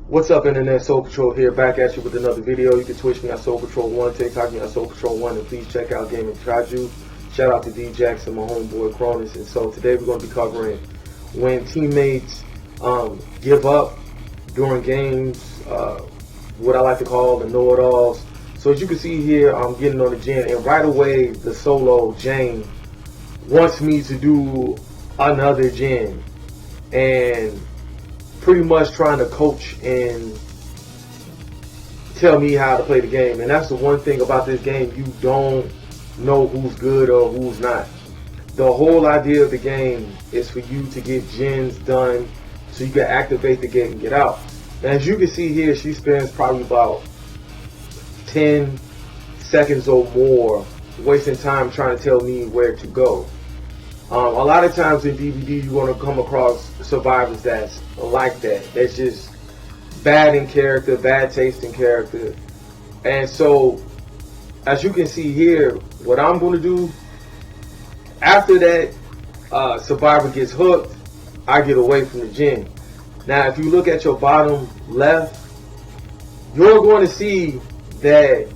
What's up, Internet? Soul Patrol here, back at you with another video. You can Twitch me at Soul Patrol 1, TikTok me at Soul Patrol 1, and please check out Gaming Clips. Shout out to D Jackson, my homeboy Cronus. And so today we're going to be covering when teammates give up during games, what I like to call the know-it-alls. So as you can see here, I'm getting on the gen, and right away the solo Jane wants me to do another gen, and pretty much trying to coach and tell me how to play the game. And that's the one thing about this game, you don't know who's good or who's not. The whole idea of the game is for you to get gens done so you can activate the gate and get out. And as you can see here, she spends probably about 10 seconds or more wasting time trying to tell me where to go. A lot of times in DVD you're going to come across survivors that's like that. That's just bad in character, bad taste in character. And so as you can see here, what I'm going to do after that survivor gets hooked, I get away from the gen. Now if you look at your bottom left, you're going to see that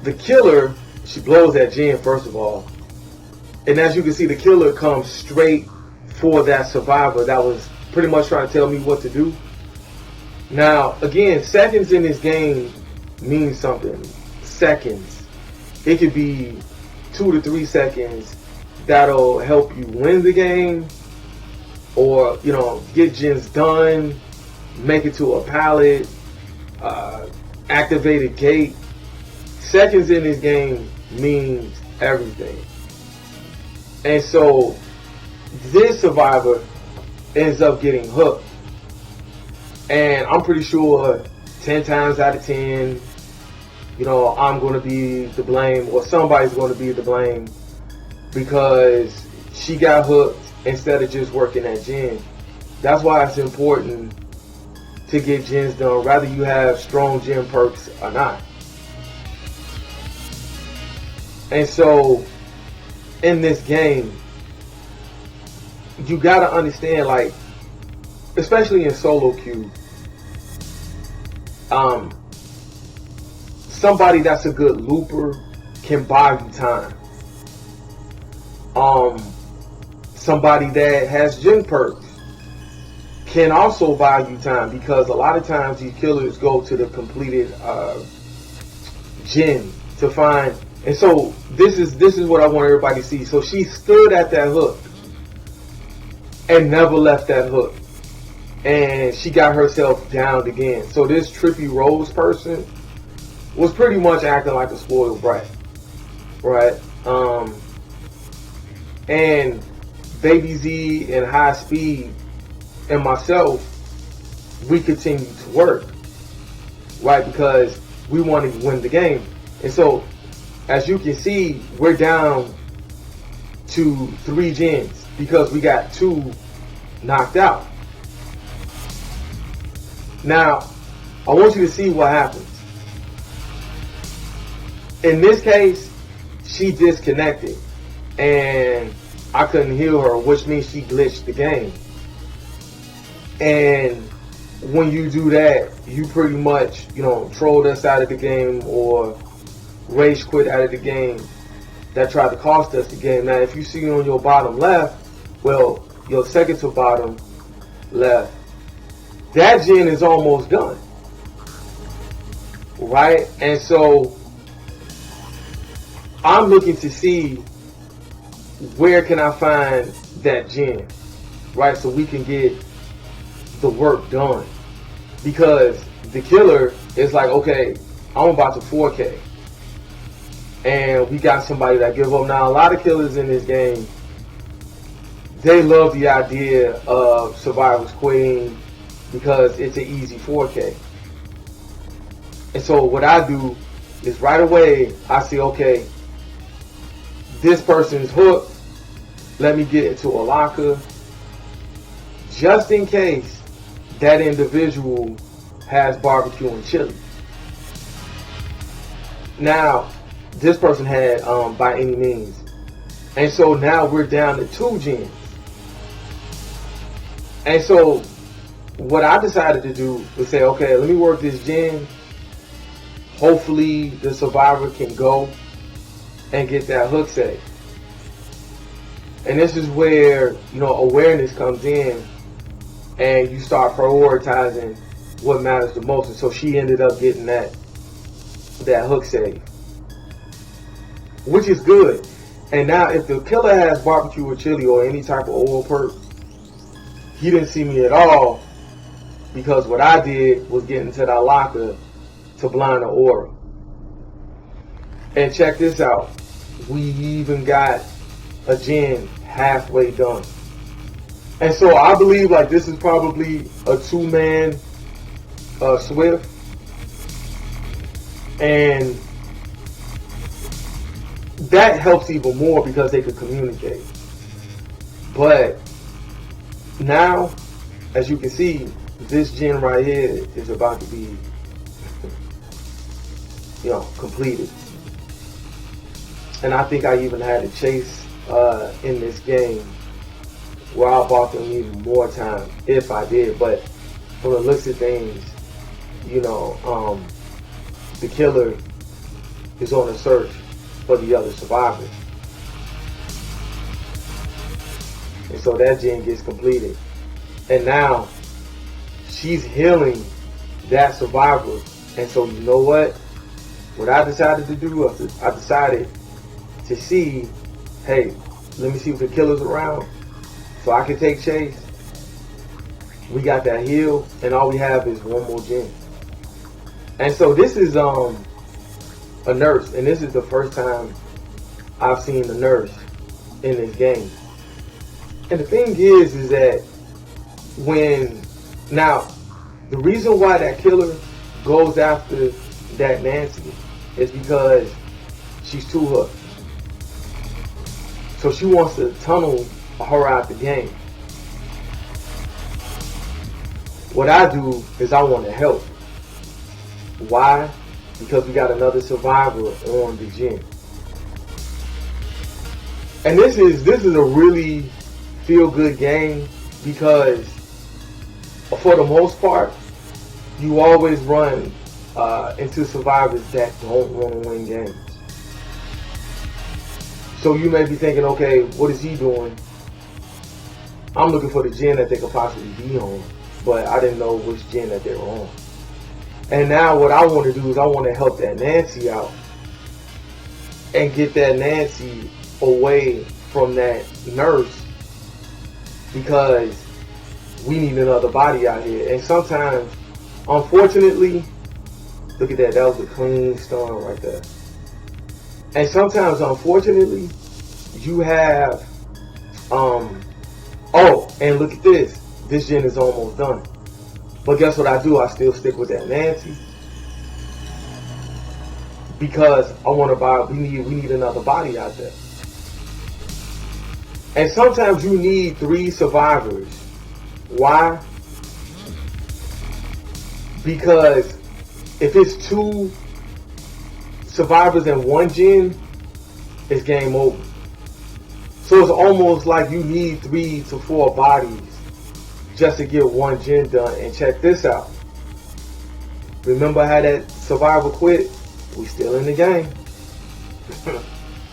the killer, she blows that gen first of all. And as you can see, the killer comes straight for that survivor that was pretty much trying to tell me what to do. Now, again, seconds in this game means something. Seconds. It could be 2 to 3 seconds that'll help you win the game, or, you know, get gens done, make it to a pallet, activate a gate. Seconds in this game means everything. And so this survivor ends up getting hooked, and I'm pretty sure 10 times out of 10, you know, I'm going to be to blame, or somebody's going to be to blame, because she got hooked instead of just working that gen. That's why it's important to get gens done, whether you have strong gen perks or not. And so in this game, you gotta understand, like, especially in solo queue, somebody that's a good looper can buy you time. Somebody that has gen perks can also buy you time, because a lot of times these killers go to the completed gen to find. And so this is what I want everybody to see. So she stood at that hook and never left that hook, and she got herself downed again. So this Trippy Rose person was pretty much acting like a spoiled brat, right? And Baby Z and High Speed and myself, we continue to work, right? Because we wanted to win the game. And so as you can see, we're down to 3 gens because we got 2 knocked out. Now, I want you to see what happens. In this case, she disconnected and I couldn't heal her, which means she glitched the game. And when you do that, you pretty much, you know, trolled us out of the game or rage quit out of the game. That tried to cost us the game. Now if you see on your bottom left, well, your second to bottom left, that gen is almost done, right? And so I'm looking to see where can I find that gen, right? So we can get the work done, because the killer is like, okay, I'm about to 4K. And we got somebody that give up. Now, a lot of killers in this game, they love the idea of survivors quitting because it's an easy 4K. And so what I do is right away, I see, okay, this person's hooked. Let me get into a locker just in case that individual has barbecue and chili. Now, this person had by any means. And so now we're down to 2 gens. And so what I decided to do was say, okay, let me work this gen. Hopefully the survivor can go and get that hook save. And this is where, awareness comes in and you start prioritizing what matters the most. And so she ended up getting that hook save, which is good. And now if the killer has barbecue or chili or any type of oil perk, he didn't see me at all, because what I did was get into that locker to blind the aura. And check this out. We even got a gen halfway done. And so I believe like this is probably a 2-man Swift. And that helps even more because they could communicate. But now, as you can see, this gen right here is about to be, completed. And I think I even had a chase in this game where I bought them even more time, if I did. But from the looks of things, the killer is on a search for the other survivors. And so that gen gets completed. And now she's healing that survivor. And so you know what? What I decided to do, I decided to see, hey, let me see if the killer's around so I can take chase. We got that heal, and all we have is one more gen. And so this is a nurse, and this is the first time I've seen a nurse in this game. And the thing is that now the reason why that killer goes after that Nancy is because she's too hooked. So she wants to tunnel her out the game. What I do is I want to help. Why? Because we got another survivor on the gen. And this is a really feel-good game because for the most part, you always run into survivors that don't want to win games. So you may be thinking, okay, what is he doing? I'm looking for the gen that they could possibly be on, but I didn't know which gen that they were on. And now what I want to do is I want to help that Nancy out and get that Nancy away from that nurse, because we need another body out here. And sometimes, unfortunately, look at that, that was a clean stone right there. And sometimes, unfortunately, you have, and look at this. This gen is almost done. But guess what I do? I still stick with that Nancy. Because I want to buy, we need another body out there. And sometimes you need 3 survivors. Why? Because if it's 2 survivors in one gen, it's game over. So it's almost like you need 3 to 4 bodies just to get one gen done. And check this out. Remember how that survivor quit? We still in the game.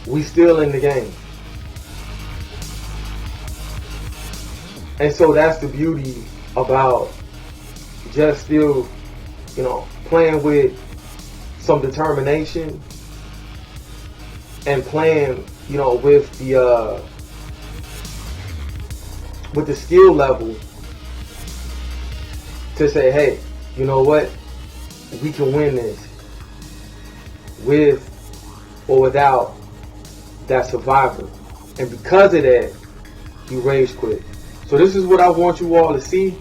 We still in the game. And so that's the beauty about just still, playing with some determination and playing, with the skill level to say, hey, you know what? We can win this with or without that survivor. And because of that, you rage quit. So this is what I want you all to see.